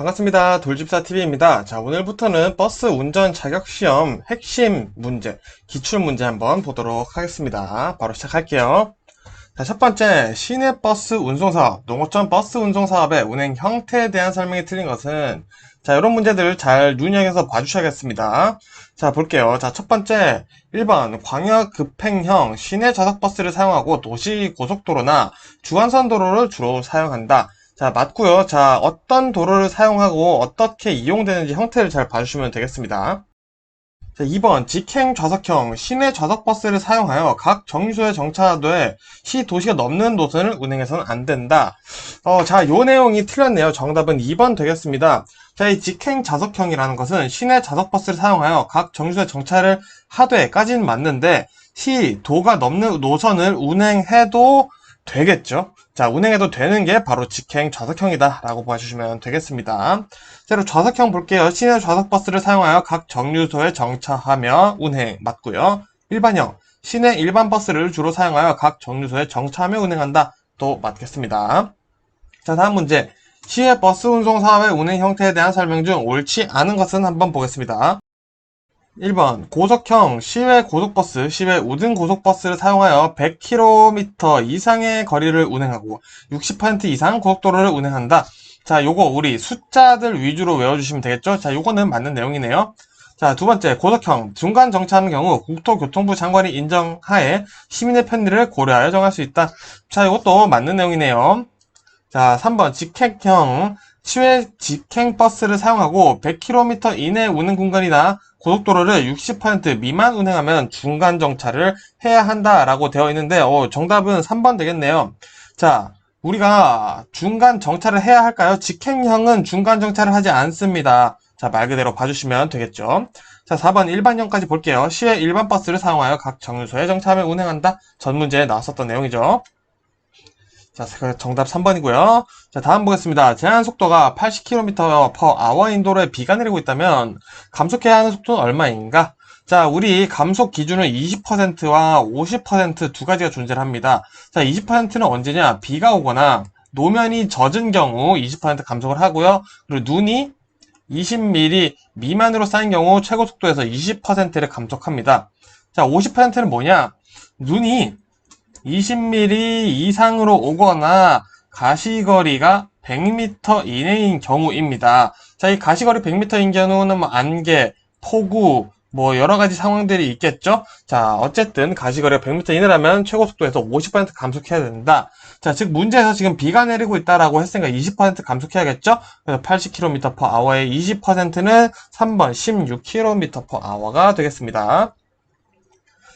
반갑습니다. 돌집사TV입니다. 자, 오늘부터는 버스 운전 자격시험 핵심 문제, 기출문제 한번 보도록 하겠습니다. 바로 시작할게요. 자, 첫 번째, 시내버스 운송사업, 농어촌 버스 운송사업의 운행 형태에 대한 설명이 틀린 것은, 자, 이런 문제들 잘 눈여겨서 봐주셔야겠습니다. 자, 볼게요. 자, 첫 번째, 1번, 광역급행형 시내 좌석버스를 사용하고 도시 고속도로나 주간선 도로를 주로 사용한다. 자, 맞고요. 자, 어떤 도로를 사용하고 어떻게 이용되는지 형태를 잘 봐주시면 되겠습니다. 자, 2번 직행 좌석형 시내 좌석버스를 사용하여 각 정류소에 정차돼 시 도시가 넘는 노선을 운행해서는 안 된다. 자, 요 내용이 틀렸네요. 정답은 2번 되겠습니다. 자, 이 직행 좌석형이라는 것은 시내 좌석버스를 사용하여 각 정류소에 정차를 하되까지는 맞는데 시 도가 넘는 노선을 운행해도 되겠죠. 자, 운행해도 되는 게 바로 직행 좌석형이다 라고 봐주시면 되겠습니다. 자, 좌석형 볼게요. 시내 좌석버스를 사용하여 각 정류소에 정차하며 운행 맞고요. 일반형 시내 일반 버스를 주로 사용하여 각 정류소에 정차하며 운행한다 또 맞겠습니다. 자, 다음 문제. 시외 버스 운송 사업의 운행 형태에 대한 설명 중 옳지 않은 것은 한번 보겠습니다. 1번 고속형 시외 고속버스, 시외 우등 고속버스를 사용하여 100km 이상의 거리를 운행하고 60% 이상 고속도로를 운행한다. 자, 요거 우리 숫자들 위주로 외워주시면 되겠죠? 자, 요거는 맞는 내용이네요. 자, 두 번째 고속형 중간 정차하는 경우 국토교통부 장관이 인정하에 시민의 편리를 고려하여 정할 수 있다. 자, 이것도 맞는 내용이네요. 자, 3번 직행형 시외 직행버스를 사용하고 100km 이내 운행 공간이나 고속도로를 60% 미만 운행하면 중간 정차를 해야 한다라고 되어 있는데 정답은 3번 되겠네요. 자, 우리가 중간 정차를 해야 할까요? 직행형은 중간 정차를 하지 않습니다. 자, 말 그대로 봐주시면 되겠죠. 자, 4번 일반형까지 볼게요. 시외 일반 버스를 사용하여 각 정류소에 정차하며 운행한다. 전 문제에 나왔었던 내용이죠. 자, 정답 3번이고요. 자, 다음 보겠습니다. 제한 속도가 80km/h인 도로에 비가 내리고 있다면 감속해야 하는 속도는 얼마인가? 자, 우리 감속 기준은 20%와 50% 두 가지가 존재를 합니다. 자, 20%는 언제냐? 비가 오거나 노면이 젖은 경우 20% 감속을 하고요. 그리고 눈이 20mm 미만으로 쌓인 경우 최고 속도에서 20%를 감속합니다. 자, 50%는 뭐냐? 눈이 20mm 이상으로 오거나 가시거리가 100m 이내인 경우입니다. 자, 이 가시거리 100m인 경우는 뭐 안개, 폭우, 뭐 여러 가지 상황들이 있겠죠. 자, 어쨌든 가시거리가 100m 이내라면 최고 속도에서 50% 감속해야 된다. 자, 즉 문제에서 지금 비가 내리고 있다라고 했으니까 20% 감속해야겠죠. 그래서 80km/h의 20%는 3번 16km/h가 되겠습니다.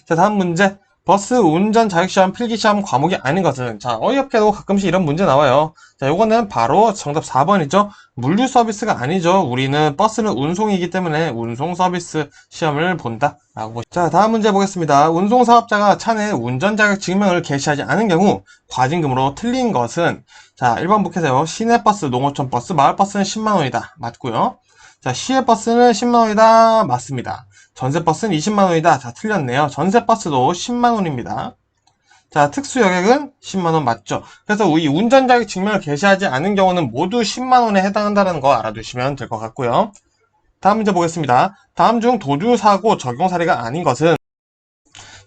자, 다음 문제. 버스 운전 자격시험 필기시험 과목이 아닌 것은, 자, 어이없게도 가끔씩 이런 문제 나와요. 자, 요거는 바로 정답 4번이죠. 물류 서비스가 아니죠. 우리는 버스는 운송이기 때문에 운송 서비스 시험을 본다 라고. 자, 다음 문제 보겠습니다. 운송 사업자가 차내 운전 자격 증명을 게시하지 않은 경우 과징금으로 틀린 것은, 자, 1번 보세요. 시내버스, 농어촌 버스, 마을버스는 10만원이다. 맞고요. 자, 시외버스는 10만원이다. 맞습니다. 전세버스는 20만원이다. 자, 틀렸네요. 전세버스도 10만원입니다. 자, 특수여객은 10만원 맞죠? 그래서 이 운전자격 증명을 게시하지 않은 경우는 모두 10만원에 해당한다는 거 알아두시면 될 것 같고요. 다음 문제 보겠습니다. 다음 중 도주사고 적용 사례가 아닌 것은,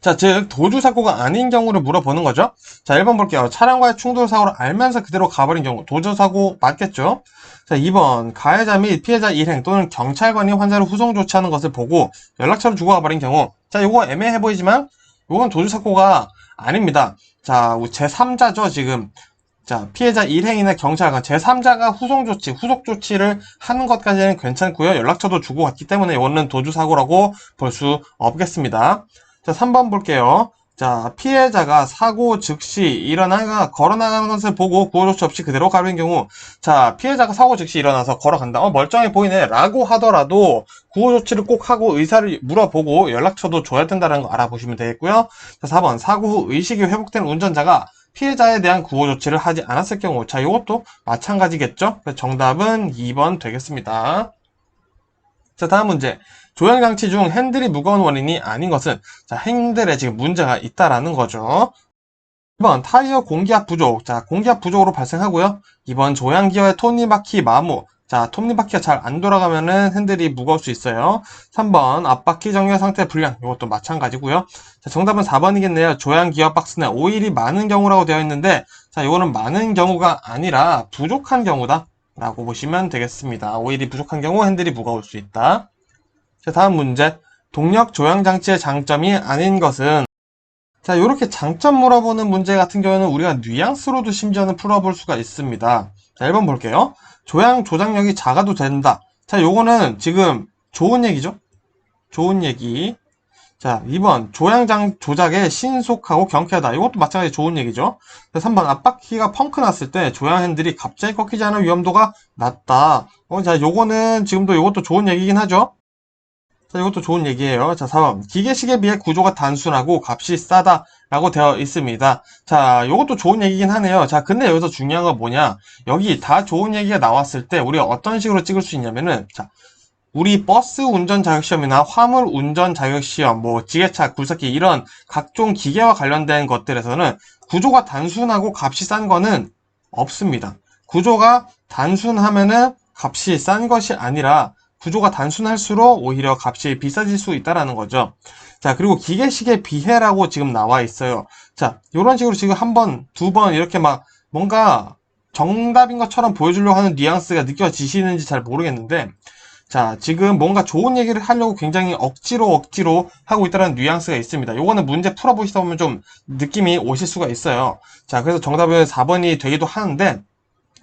자, 즉 도주사고가 아닌 경우를 물어보는 거죠. 자, 1번 볼게요. 차량과의 충돌사고를 알면서 그대로 가버린 경우 도주사고 맞겠죠? 자, 2번 가해자 및 피해자 일행 또는 경찰관이 환자를 후송 조치하는 것을 보고 연락처를 주고 가버린 경우. 자, 이거 애매해 보이지만 이건 도주사고가 아닙니다. 자, 제3자죠 지금. 자, 피해자 일행이나 경찰관 제3자가 후속 조치를 하는 것까지는 괜찮고요. 연락처도 주고 갔기 때문에 이거는 도주사고라고 볼 수 없겠습니다. 자, 3번 볼게요. 자, 피해자가 사고 즉시 걸어나가는 것을 보고 구호조치 없이 그대로 가버린 경우. 자, 피해자가 사고 즉시 일어나서 걸어간다. 멀쩡해 보이네 라고 하더라도 구호조치를 꼭 하고 의사를 물어보고 연락처도 줘야 된다는 거 알아보시면 되겠고요. 자, 4번 사고 후 의식이 회복된 운전자가 피해자에 대한 구호조치를 하지 않았을 경우. 자, 이것도 마찬가지겠죠. 정답은 2번 되겠습니다. 자, 다음 문제. 조향장치 중 핸들이 무거운 원인이 아닌 것은, 자, 핸들에 지금 문제가 있다라는 거죠. 1번 타이어 공기압 부족. 자, 공기압 부족으로 발생하고요. 2번 조향기어의 톱니바퀴 마모. 자, 톱니바퀴가 잘 안 돌아가면은 핸들이 무거울 수 있어요. 3번, 앞바퀴 정렬 상태 불량. 이것도 마찬가지고요. 자, 정답은 4번이겠네요. 조향 기어 박스는 오일이 많은 경우라고 되어 있는데, 자, 이거는 많은 경우가 아니라 부족한 경우다 라고 보시면 되겠습니다. 오일이 부족한 경우 핸들이 무거울 수 있다. 자, 다음 문제. 동력 조향 장치의 장점이 아닌 것은, 자, 이렇게 장점 물어보는 문제 같은 경우는 우리가 뉘앙스로도 심지어는 풀어볼 수가 있습니다. 자, 1번 볼게요. 조향 조작력이 작아도 된다. 자, 요거는 지금 좋은 얘기죠? 좋은 얘기. 자, 2번. 조향 조작에 신속하고 경쾌하다. 이것도 마찬가지 좋은 얘기죠? 3번. 앞바퀴가 펑크 났을 때 조향 핸들이 갑자기 꺾이지 않을 위험도가 낮다. 자, 요거는 지금도 요것도 좋은 얘기긴 하죠? 자, 이것도 좋은 얘기예요. 자, 4번. 기계식에 비해 구조가 단순하고 값이 싸다라고 되어 있습니다. 자, 이것도 좋은 얘기긴 하네요. 자, 근데 여기서 중요한 건 뭐냐? 여기 다 좋은 얘기가 나왔을 때 우리가 어떤 식으로 찍을 수 있냐면은, 자, 우리 버스 운전 자격시험이나 화물 운전 자격시험, 뭐 지게차, 굴삭기 이런 각종 기계와 관련된 것들에서는 구조가 단순하고 값이 싼 거는 없습니다. 구조가 단순하면은 값이 싼 것이 아니라 구조가 단순할수록 오히려 값이 비싸질 수 있다라는 거죠. 자, 그리고 기계식의 비해라고 지금 나와 있어요. 자, 이런 식으로 지금 한 번, 두 번 이렇게 막 뭔가 정답인 것처럼 보여주려고 하는 뉘앙스가 느껴지시는지 잘 모르겠는데, 자, 지금 뭔가 좋은 얘기를 하려고 굉장히 억지로 하고 있다는 뉘앙스가 있습니다. 요거는 문제 풀어보시다 보면 좀 느낌이 오실 수가 있어요. 자, 그래서 정답은 4번이 되기도 하는데,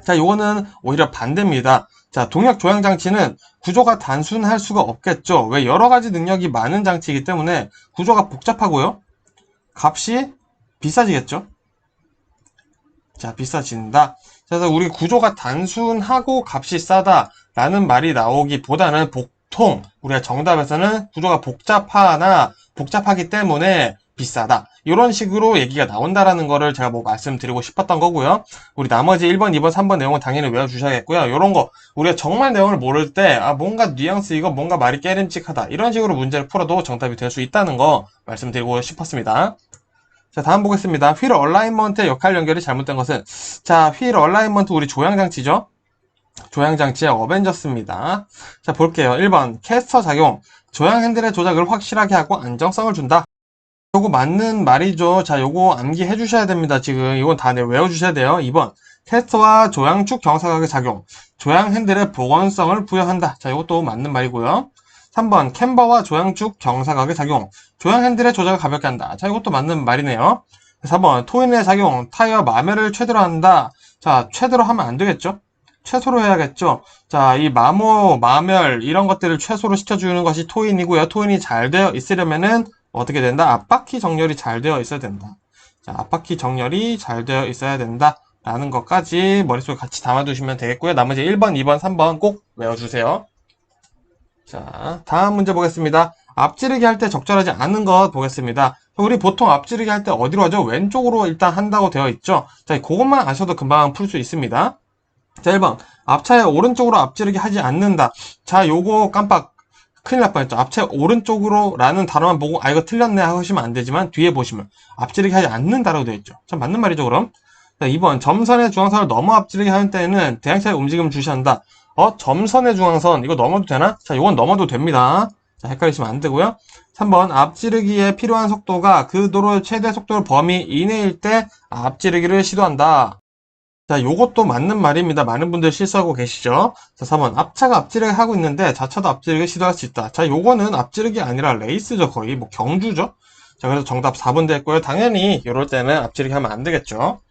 자, 요거는 오히려 반대입니다. 자, 동력 조향 장치는 구조가 단순할 수가 없겠죠. 왜? 여러 가지 능력이 많은 장치이기 때문에 구조가 복잡하고요. 값이 비싸지겠죠. 자, 비싸진다. 그래서 우리 구조가 단순하고 값이 싸다라는 말이 나오기보다는 보통 우리가 정답에서는 구조가 복잡하기 때문에 비싸다. 이런 식으로 얘기가 나온다라는 거를 제가 뭐 말씀드리고 싶었던 거고요. 우리 나머지 1번, 2번, 3번 내용은 당연히 외워주셔야겠고요. 이런 거 우리가 정말 내용을 모를 때 뭔가 뉘앙스 이거 뭔가 말이 깨름직하다. 이런 식으로 문제를 풀어도 정답이 될 수 있다는 거 말씀드리고 싶었습니다. 자, 다음 보겠습니다. 휠 얼라인먼트의 역할 연결이 잘못된 것은, 자, 휠 얼라인먼트 우리 조향장치죠? 조향장치의 어벤져스입니다. 자, 볼게요. 1번 캐스터 작용. 조향 핸들의 조작을 확실하게 하고 안정성을 준다. 요거 맞는 말이죠. 자, 요거 암기해 주셔야 됩니다. 지금 이건 다 외워주셔야 돼요. 2번 캐스터와 조향축 경사각의 작용. 조향 핸들의 보건성을 부여한다. 자, 이것도 맞는 말이고요. 3번 캠버와 조향축 경사각의 작용. 조향 핸들의 조작을 가볍게 한다. 자, 이것도 맞는 말이네요. 4번 토인의 작용. 타이어 마모를 최대로 한다. 자, 최대로 하면 안 되겠죠? 최소로 해야겠죠? 자, 이 마멸 이런 것들을 최소로 시켜주는 것이 토인이고요. 토인이 잘 되어 있으려면은 어떻게 된다? 앞바퀴 정렬이 잘 되어 있어야 된다. 자, 앞바퀴 정렬이 잘 되어 있어야 된다. 라는 것까지 머릿속에 같이 담아두시면 되겠고요. 나머지 1번, 2번, 3번 꼭 외워주세요. 자, 다음 문제 보겠습니다. 앞지르기 할 때 적절하지 않은 것 보겠습니다. 우리 보통 앞지르기 할 때 어디로 하죠? 왼쪽으로 일단 한다고 되어 있죠? 자, 그것만 아셔도 금방 풀 수 있습니다. 자, 1번. 앞차의 오른쪽으로 앞지르기 하지 않는다. 자, 요거 깜빡 큰일 날 뻔했죠. 앞차 오른쪽으로 라는 단어만 보고 이거 틀렸네 하시면 안 되지만 뒤에 보시면 앞지르기 하지 않는다라고 되어 있죠. 자, 맞는 말이죠, 그럼. 자, 2번. 점선의 중앙선을 넘어 앞지르기 하는 때에는 대항차의 움직임을 주시한다. 점선의 중앙선 이거 넘어도 되나? 자, 이건 넘어도 됩니다. 자, 헷갈리시면 안 되고요. 3번. 앞지르기에 필요한 속도가 그 도로의 최대 속도 범위 이내일 때 앞지르기를 시도한다. 자, 요것도 맞는 말입니다. 많은 분들 실수하고 계시죠? 자, 4번. 앞차가 앞지르기 하고 있는데 자차도 앞지르기 시도할 수 있다. 자, 요거는 앞지르기 아니라 레이스죠. 거의 뭐 경주죠? 자, 그래서 정답 4번 됐고요. 당연히 이럴 때는 앞지르기 하면 안 되겠죠?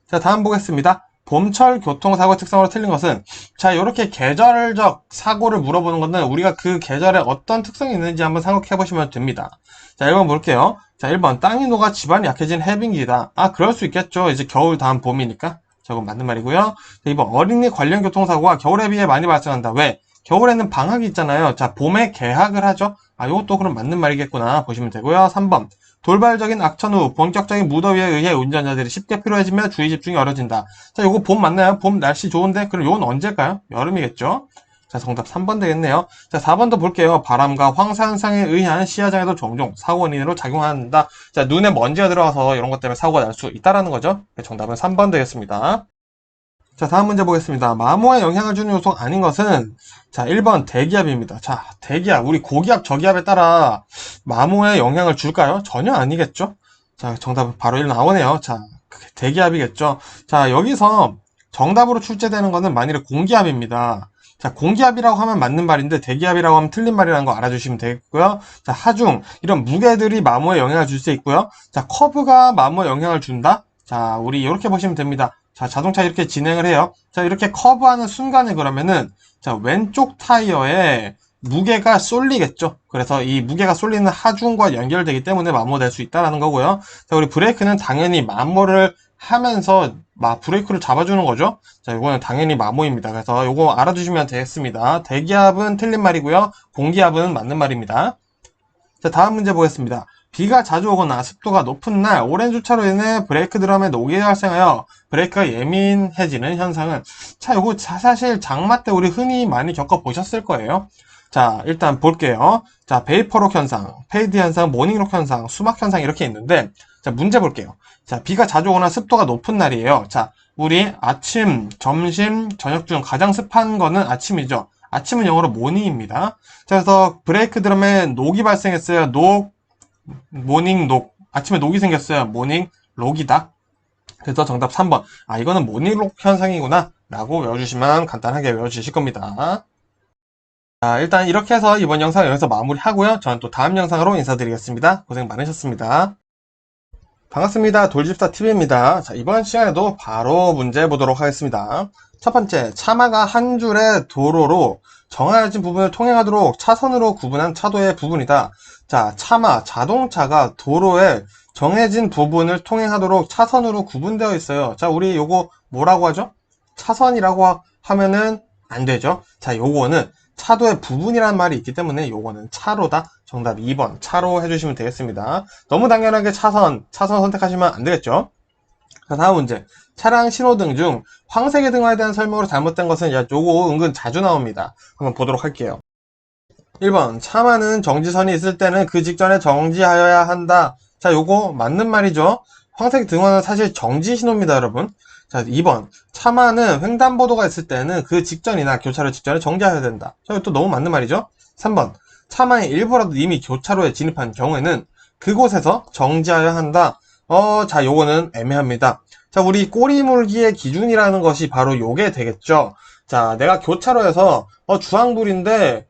자, 다음 보겠습니다. 봄철 교통사고 특성으로 틀린 것은, 자, 이렇게 계절적 사고를 물어보는 것은 우리가 그 계절에 어떤 특성이 있는지 한번 생각해 보시면 됩니다. 자, 1번 볼게요. 자, 1번 땅이 녹아 지반이 약해진 해빙기다. 그럴 수 있겠죠. 이제 겨울 다음 봄이니까. 저건 맞는 말이고요. 자, 2번 어린이 관련 교통사고가 겨울에 비해 많이 발생한다. 왜? 겨울에는 방학이 있잖아요. 자, 봄에 개학을 하죠. 이것도 그럼 맞는 말이겠구나 보시면 되고요. 3번 돌발적인 악천 후 본격적인 무더위에 의해 운전자들이 쉽게 피로해지며 주의 집중이 어려진다. 자, 요거 봄 맞나요? 봄 날씨 좋은데? 그럼 요건 언제일까요? 여름이겠죠? 자, 정답 3번 되겠네요. 자, 4번도 볼게요. 바람과 황사현상에 의한 시야장애도 종종 사고 원인으로 작용한다. 자, 눈에 먼지가 들어가서 이런 것 때문에 사고가 날 수 있다라는 거죠. 정답은 3번 되겠습니다. 자, 다음 문제 보겠습니다. 마모에 영향을 주는 요소가 아닌 것은, 자, 1번 대기압입니다. 자, 대기압, 우리 고기압, 저기압에 따라 마모에 영향을 줄까요? 전혀 아니겠죠? 자, 정답 바로 1 나오네요. 자, 대기압이겠죠? 자, 여기서 정답으로 출제되는 것은 만일에 공기압입니다. 자, 공기압이라고 하면 맞는 말인데 대기압이라고 하면 틀린 말이라는 거 알아주시면 되겠고요. 자, 하중, 이런 무게들이 마모에 영향을 줄 수 있고요. 자, 커브가 마모에 영향을 준다? 자, 우리 이렇게 보시면 됩니다. 자, 자동차 이렇게 진행을 해요. 자, 이렇게 커브하는 순간에 그러면은, 자, 왼쪽 타이어에 무게가 쏠리겠죠. 그래서 이 무게가 쏠리는 하중과 연결되기 때문에 마모될 수 있다는 거고요. 자, 우리 브레이크는 당연히 마모를 하면서 브레이크를 잡아주는 거죠. 자, 이거는 당연히 마모입니다. 그래서 이거 알아두시면 되겠습니다. 대기압은 틀린 말이고요. 공기압은 맞는 말입니다. 자, 다음 문제 보겠습니다. 비가 자주 오거나 습도가 높은 날 오랜 주차로 인해 브레이크 드럼에 녹이 발생하여 브레이크가 예민해지는 현상은, 자, 이거 사실 장마 때 우리 흔히 많이 겪어보셨을 거예요. 자, 일단 볼게요. 자, 베이퍼록 현상, 페이드 현상, 모닝록 현상, 수막 현상 이렇게 있는데, 자, 문제 볼게요. 자, 비가 자주 오거나 습도가 높은 날이에요. 자, 우리 아침, 점심, 저녁 중 가장 습한 거는 아침이죠. 아침은 영어로 모닝입니다. 자, 그래서 브레이크 드럼에 녹이 발생했어요. 모닝 녹. 아침에 녹이 생겼어요. 모닝 록이다. 그래서 정답 3번. 아, 이거는 모닝 록 현상이구나 라고 외워주시면 간단하게 외워주실 겁니다. 자, 일단 이렇게 해서 이번 영상 여기서 마무리하고요. 저는 또 다음 영상으로 인사드리겠습니다. 고생 많으셨습니다. 반갑습니다. 돌집사TV입니다. 자, 이번 시간에도 바로 문제 보도록 하겠습니다. 첫 번째, 차마가 한 줄의 도로로 정해진 부분을 통행하도록 차선으로 구분한 차도의 부분이다. 자, 차마, 자동차가 도로에 정해진 부분을 통행하도록 차선으로 구분되어 있어요. 자, 우리 요거 뭐라고 하죠? 차선이라고 하면은 안 되죠. 자, 요거는 차도의 부분이라는 말이 있기 때문에 요거는 차로다. 정답 2번 차로 해주시면 되겠습니다. 너무 당연하게 차선 선택하시면 안 되겠죠. 자, 다음 문제. 차량 신호등 중 황색의 등화에 대한 설명으로 잘못된 것은, 야, 요거 은근 자주 나옵니다. 한번 보도록 할게요. 1번 차마는 정지선이 있을 때는 그 직전에 정지하여야 한다. 자, 요거 맞는 말이죠. 황색 등화는 사실 정지 신호입니다, 여러분. 자, 2번 차마는 횡단보도가 있을 때는 그 직전이나 교차로 직전에 정지해야 된다. 자, 이거 또 너무 맞는 말이죠. 3번 차마의 일부라도 이미 교차로에 진입한 경우에는 그곳에서 정지하여야 한다. 자, 요거는 애매합니다. 자, 우리 꼬리물기의 기준이라는 것이 바로 요게 되겠죠. 자, 내가 교차로에서 주황불인데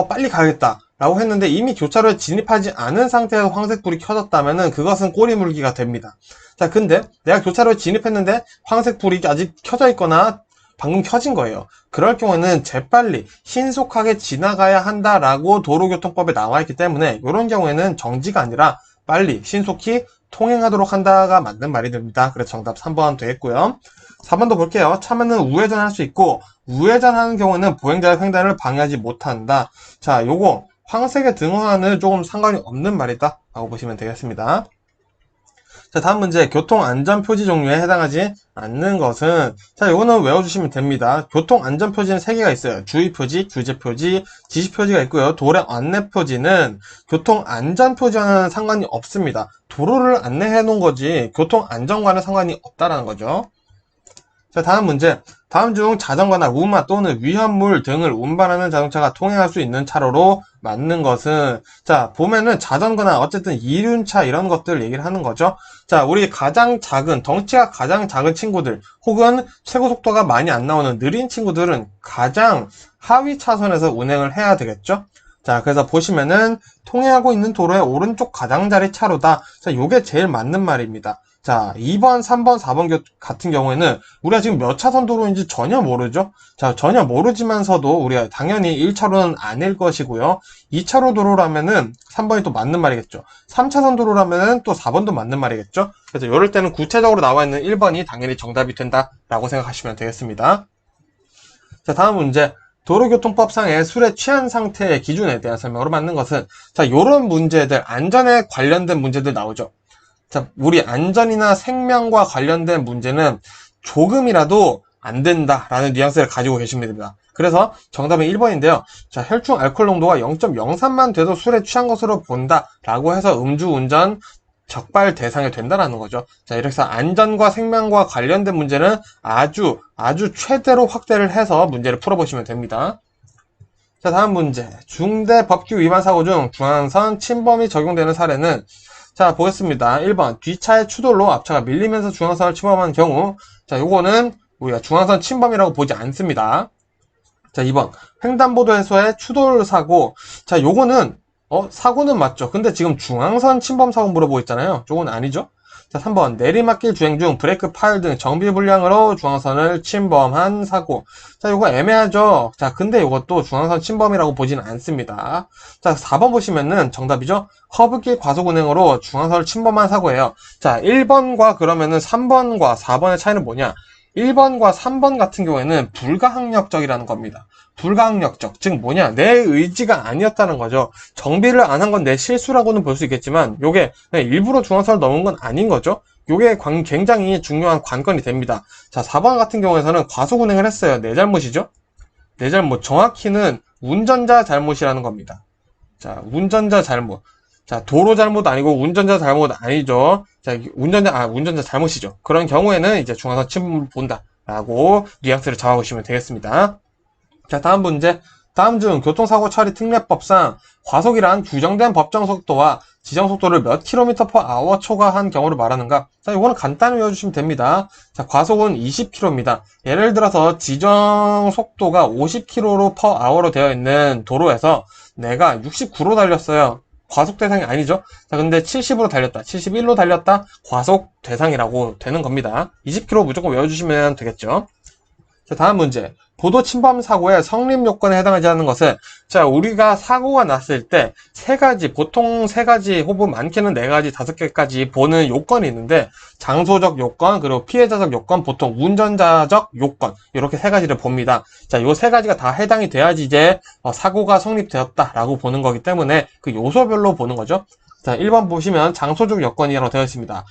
빨리 가야겠다 라고 했는데 이미 교차로에 진입하지 않은 상태에서 황색불이 켜졌다면은 그것은 꼬리물기가 됩니다. 자, 근데 내가 교차로에 진입했는데 황색불이 아직 켜져 있거나 방금 켜진 거예요. 그럴 경우에는 재빨리 신속하게 지나가야 한다라고 도로교통법에 나와 있기 때문에 이런 경우에는 정지가 아니라 빨리 신속히 통행하도록 한다가 맞는 말이 됩니다. 그래서 정답 3번 되겠고요. 4번도 볼게요. 차마는 우회전할 수 있고 우회전하는 경우는 보행자의 횡단을 방해하지 못한다. 자, 요거 황색의 등화는 조금 상관이 없는 말이다 라고 보시면 되겠습니다. 자, 다음 문제. 교통안전표지 종류에 해당하지 않는 것은, 자, 요거는 외워주시면 됩니다. 교통안전표지는 3개가 있어요. 주의표지, 규제표지, 지시표지가 있고요. 도로 안내표지는 교통안전표지와는 상관이 없습니다. 도로를 안내해 놓은 거지 교통안전과는 상관이 없다라는 거죠. 자, 다음 문제. 다음 중 자전거나 우마 또는 위험물 등을 운반하는 자동차가 통행할 수 있는 차로로 맞는 것은, 자, 보면은 자전거나 어쨌든 이륜차 이런 것들 얘기를 하는 거죠. 자, 우리 가장 작은, 덩치가 가장 작은 친구들 혹은 최고 속도가 많이 안 나오는 느린 친구들은 가장 하위 차선에서 운행을 해야 되겠죠. 자, 그래서 보시면은 통행하고 있는 도로의 오른쪽 가장자리 차로다. 자, 요게 제일 맞는 말입니다. 자, 2번, 3번, 4번 같은 경우에는 우리가 지금 몇 차선 도로인지 전혀 모르죠? 자, 전혀 모르지만서도 우리가 당연히 1차로는 아닐 것이고요. 2차로 도로라면은 3번이 또 맞는 말이겠죠. 3차선 도로라면은 또 4번도 맞는 말이겠죠. 그래서 이럴 때는 구체적으로 나와 있는 1번이 당연히 정답이 된다라고 생각하시면 되겠습니다. 자, 다음 문제. 도로교통법상의 술에 취한 상태의 기준에 대한 설명으로 맞는 것은, 자, 요런 문제들, 안전에 관련된 문제들 나오죠. 자, 우리 안전이나 생명과 관련된 문제는 조금이라도 안 된다라는 뉘앙스를 가지고 계시면 됩니다. 그래서 정답은 1번인데요. 자, 혈중 알코올 농도가 0.03만 돼도 술에 취한 것으로 본다라고 해서 음주운전 적발 대상이 된다라는 거죠. 자, 이렇게 해서 안전과 생명과 관련된 문제는 아주 최대로 확대를 해서 문제를 풀어보시면 됩니다. 자, 다음 문제. 중대 법규 위반 사고 중 중앙선 침범이 적용되는 사례는, 자, 보겠습니다. 1번. 뒷차의 추돌로 앞차가 밀리면서 중앙선을 침범한 경우. 자, 요거는 우리가 중앙선 침범이라고 보지 않습니다. 자, 2번. 횡단보도에서의 추돌 사고. 자, 요거는 사고는 맞죠. 근데 지금 중앙선 침범 사고 물어보고 있잖아요. 요건 아니죠. 자, 3번. 내리막길 주행 중 브레이크 파열 등 정비 불량으로 중앙선을 침범한 사고. 자, 요거 애매하죠. 자, 근데 요것도 중앙선 침범이라고 보지는 않습니다. 자, 4번 보시면은 정답이죠. 커브길 과속 운행으로 중앙선을 침범한 사고예요. 자, 1번과 그러면은 3번과 4번의 차이는 뭐냐? 1번과 3번 같은 경우에는 불가항력적이라는 겁니다. 불가항력적, 즉 뭐냐, 내 의지가 아니었다는 거죠. 정비를 안 한 건 내 실수라고는 볼 수 있겠지만 요게 일부러 중앙선을 넘은 건 아닌 거죠. 요게 굉장히 중요한 관건이 됩니다. 자, 4번 같은 경우에서는 과속 운행을 했어요. 내 잘못이죠. 내 잘못, 정확히는 운전자 잘못이라는 겁니다. 자, 운전자 잘못. 자, 도로 잘못 아니고 운전자 잘못 아니죠. 자, 운전자 잘못이죠. 그런 경우에는 이제 중앙선 침범을 본다라고 뉘앙스를 잡아보시면 되겠습니다. 자, 다음 문제. 다음 중 교통사고 처리 특례법상 과속이란 규정된 법정 속도와 지정 속도를 몇 km/h 초과한 경우를 말하는가? 자, 이거는 간단히 외워주시면 됩니다. 자, 과속은 20km입니다. 예를 들어서 지정 속도가 50km/h로 되어 있는 도로에서 내가 69로 달렸어요. 과속 대상이 아니죠. 자, 근데 70으로 달렸다, 71로 달렸다, 과속 대상이라고 되는 겁니다. 20km 무조건 외워주시면 되겠죠. 자, 다음 문제. 보도 침범 사고의 성립 요건에 해당하지 않는 것은, 자, 우리가 사고가 났을 때 보통 세 가지, 혹은 많게는 네 가지, 다섯 개까지 보는 요건이 있는데, 장소적 요건, 그리고 피해자적 요건, 보통 운전자적 요건, 이렇게 세 가지를 봅니다. 자, 요 세 가지가 다 해당이 돼야지 이제 사고가 성립되었다라고 보는 거기 때문에 그 요소별로 보는 거죠. 자, 1번 보시면 장소적 요건이라고 되어 있습니다.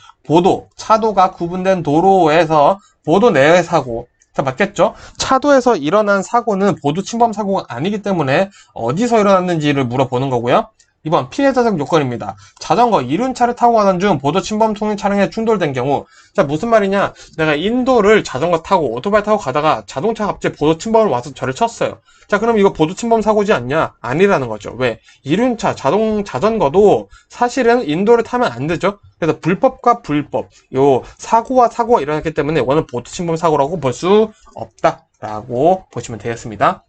차도가 구분된 도로에서 보도 내의 사고. 자, 맞겠죠? 차도에서 일어난 사고는 보도 침범 사고가 아니기 때문에 어디서 일어났는지를 물어보는 거고요. 2번 피해자적 요건입니다. 자전거, 이륜차를 타고 가던 중 보도 침범 통행 차량에 충돌된 경우. 자, 무슨 말이냐? 내가 인도를 자전거 타고 오토바이 타고 가다가 자동차가 갑자기 보도 침범을 와서 저를 쳤어요. 자, 그럼 이거 보도 침범 사고지 않냐? 아니라는 거죠. 왜? 이륜차, 자전거도 사실은 인도를 타면 안 되죠. 그래서 불법과 불법, 요 사고가 일어났기 때문에 이거는 보도 침범 사고라고 볼 수 없다라고 보시면 되겠습니다.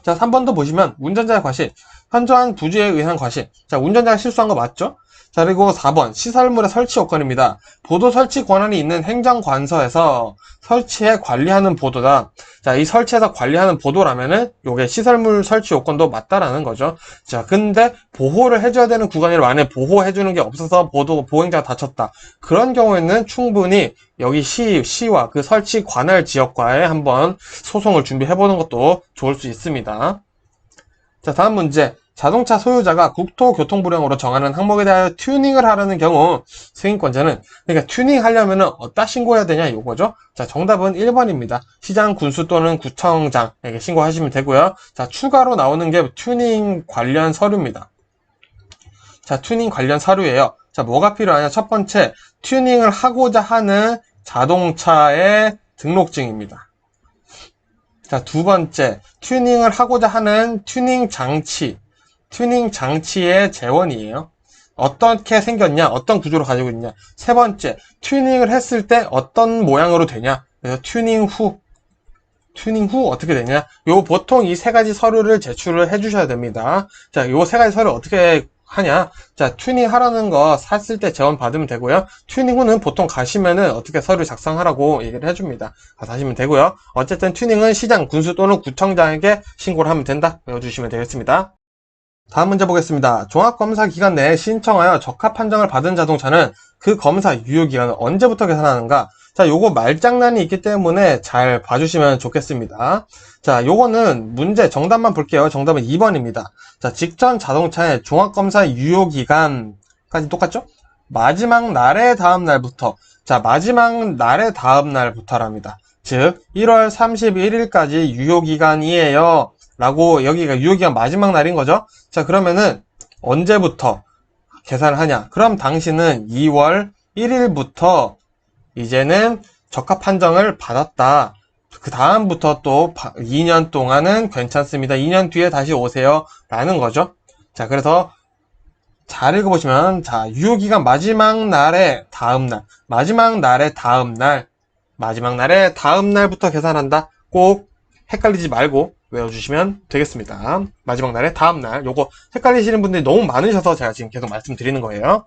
자, 3번도 보시면 운전자의 과실, 현저한 부주의에 의한 과실. 자, 운전자가 실수한 거 맞죠? 자, 그리고 4번 시설물의 설치 요건입니다. 보도 설치 권한이 있는 행정관서에서 설치해 관리하는 보도다. 자, 이 설치해서 관리하는 보도라면은 요게 시설물 설치 요건도 맞다라는 거죠. 자, 근데 보호를 해줘야 되는 구간이 만약에 보호해주는 게 없어서 보행자가 다쳤다. 그런 경우에는 충분히 여기 시와 그 설치 관할 지역과에 한번 소송을 준비해보는 것도 좋을 수 있습니다. 자, 다음 문제. 자동차 소유자가 국토교통부령으로 정하는 항목에 대하여 튜닝을 하려는 경우 승인권자는, 그러니까 튜닝 하려면은 어디다 신고해야 되냐 이거죠. 자, 정답은 1번입니다. 시장, 군수 또는 구청장에게 신고하시면 되고요. 자, 추가로 나오는 게 튜닝 관련 서류입니다. 자, 튜닝 관련 서류예요. 자, 뭐가 필요하냐? 첫 번째, 튜닝을 하고자 하는 자동차의 등록증입니다. 자, 두 번째, 튜닝을 하고자 하는 튜닝 장치의 재원이에요. 어떻게 생겼냐, 어떤 구조를 가지고 있냐. 세 번째, 튜닝을 했을 때 어떤 모양으로 되냐. 그래서 튜닝 후 어떻게 되냐. 보통 이 세 가지 서류를 제출을 해주셔야 됩니다. 자, 요 세 가지 서류 어떻게 하냐. 자, 튜닝 하라는 거 샀을 때 재원 받으면 되고요. 튜닝 후는 보통 가시면은 어떻게 서류 작성하라고 얘기를 해줍니다. 가서 하시면 되고요. 어쨌든 튜닝은 시장, 군수 또는 구청장에게 신고를 하면 된다. 외워주시면 되겠습니다. 다음 문제 보겠습니다. 종합검사 기간 내에 신청하여 적합 판정을 받은 자동차는 그 검사 유효기간은 언제부터 계산하는가? 자, 요거 말장난이 있기 때문에 잘 봐주시면 좋겠습니다. 자, 요거는 문제 정답만 볼게요. 정답은 2번입니다. 자, 직전 자동차의 종합검사 유효기간까지 똑같죠? 마지막 날의 다음 날부터. 자, 마지막 날의 다음 날부터랍니다. 즉, 1월 31일까지 유효기간이에요. 라고, 여기가 유효기간 마지막 날인 거죠? 자, 그러면은 언제부터 계산을 하냐? 그럼 당신은 2월 1일부터 이제는 적합 판정을 받았다. 그 다음부터 또 2년 동안은 괜찮습니다. 2년 뒤에 다시 오세요. 라는 거죠. 자, 그래서 잘 읽어보시면, 자, 유효기간 마지막 날의 다음날, 마지막 날의 다음날, 마지막 날의 다음날부터 계산한다. 꼭 헷갈리지 말고 외워주시면 되겠습니다. 마지막 날의 다음날. 요거 헷갈리시는 분들이 너무 많으셔서 제가 지금 계속 말씀드리는 거예요.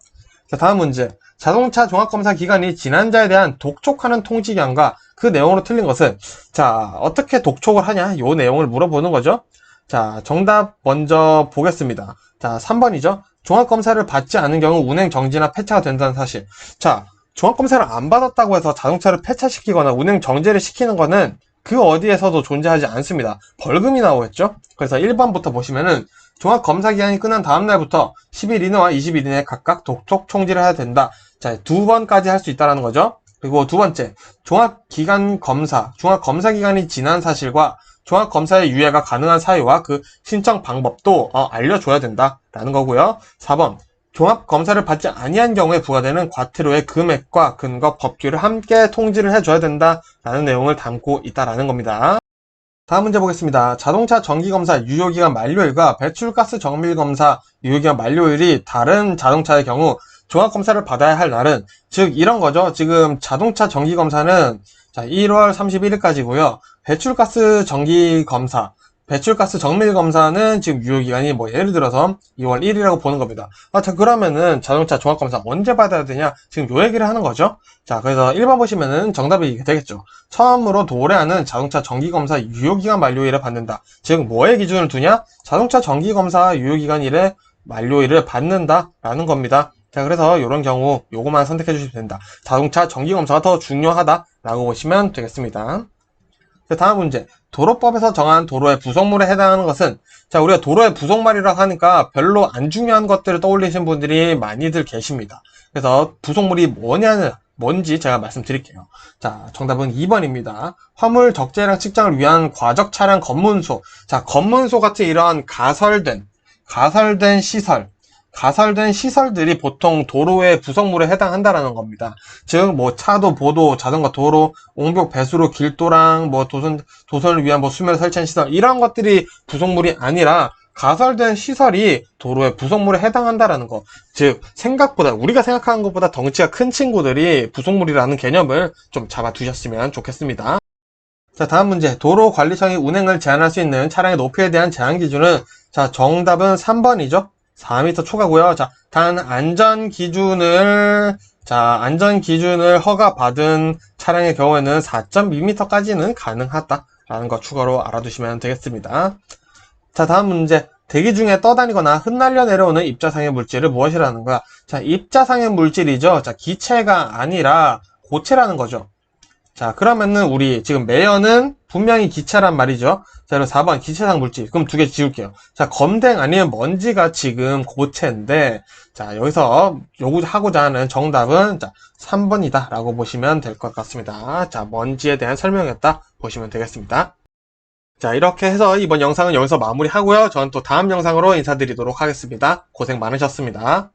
자, 다음 문제. 자동차 종합검사 기간이 지난자에 대한 독촉하는 통지기한과 그 내용으로 틀린 것은, 자, 어떻게 독촉을 하냐? 요 내용을 물어보는 거죠. 자, 정답 먼저 보겠습니다. 자, 3번이죠. 종합검사를 받지 않은 경우 운행 정지나 폐차가 된다는 사실. 자, 종합검사를 안 받았다고 해서 자동차를 폐차시키거나 운행 정지를 시키는 거는 그 어디에서도 존재하지 않습니다. 벌금이 나오겠죠? 그래서 1번부터 보시면은 종합검사기간이 끝난 다음날부터 10일 이내와 20일 이내에 각각 독촉 총지를 해야 된다. 자, 2번까지 할 수 있다는 거죠. 그리고 두 번째, 종합검사기간이 지난 사실과 종합검사의 유예가 가능한 사유와 그 신청 방법도 알려줘야 된다라는 거고요. 4번, 종합검사를 받지 아니한 경우에 부과되는 과태료의 금액과 근거, 법규를 함께 통지를 해줘야 된다라는 내용을 담고 있다라는 겁니다. 다음 문제 보겠습니다. 자동차 정기검사 유효기간 만료일과 배출가스 정밀검사 유효기간 만료일이 다른 자동차의 경우 종합검사를 받아야 할 날은, 즉 이런 거죠. 지금 자동차 정기검사는 자 1월 31일까지고요. 배출가스 정밀검사는 지금 유효기간이 뭐 예를 들어서 2월 1일이라고 보는 겁니다. 자, 그러면은 자동차 종합검사 언제 받아야 되냐? 지금 요 얘기를 하는 거죠. 자, 그래서 1번 보시면은 정답이 되겠죠. 처음으로 도래하는 자동차 정기검사 유효기간 만료일에 받는다. 즉, 뭐의 기준을 두냐? 자동차 정기검사 유효기간일에 만료일을 받는다라는 겁니다. 자, 그래서 이런 경우 요거만 선택해 주시면 된다. 자동차 정기검사가 더 중요하다라고 보시면 되겠습니다. 자, 다음 문제. 도로법에서 정한 도로의 부속물에 해당하는 것은, 자, 우리가 도로의 부속물이라고 하니까 별로 안 중요한 것들을 떠올리시는 분들이 많이들 계십니다. 그래서 부속물이 뭔지 제가 말씀드릴게요. 자, 정답은 2번입니다. 화물 적재량 측정을 위한 과적 차량 검문소. 자, 검문소 같은 이런 가설된 시설들이 보통 도로의 부속물에 해당한다라는 겁니다. 즉, 뭐, 차도, 보도, 자전거 도로, 옹벽, 배수로, 길도랑, 뭐, 도선을 위한 뭐, 수면 설치한 시설, 이런 것들이 부속물이 아니라, 가설된 시설이 도로의 부속물에 해당한다라는 거. 즉, 우리가 생각하는 것보다 덩치가 큰 친구들이 부속물이라는 개념을 좀 잡아두셨으면 좋겠습니다. 자, 다음 문제. 도로관리청이 운행을 제한할 수 있는 차량의 높이에 대한 제한 기준은, 자, 정답은 3번이죠. 4m 초과고요. 자, 단 안전 기준을 허가받은 차량의 경우에는 4.2m까지는 가능하다라는 거 추가로 알아두시면 되겠습니다. 자, 다음 문제. 대기 중에 떠다니거나 흩날려 내려오는 입자상의 물질을 무엇이라는 거야? 자, 입자상의 물질이죠. 자, 기체가 아니라 고체라는 거죠. 자, 그러면은 우리 지금 매연은 분명히 기체란 말이죠. 자, 그럼 4번 기체상 물질. 그럼 두 개 지울게요. 자, 검댕 아니면 먼지가 지금 고체인데, 자, 여기서 요구하고자 하는 정답은 자, 3번이다 라고 보시면 될 것 같습니다. 자, 먼지에 대한 설명이었다 보시면 되겠습니다. 자, 이렇게 해서 이번 영상은 여기서 마무리하고요. 저는 또 다음 영상으로 인사드리도록 하겠습니다. 고생 많으셨습니다.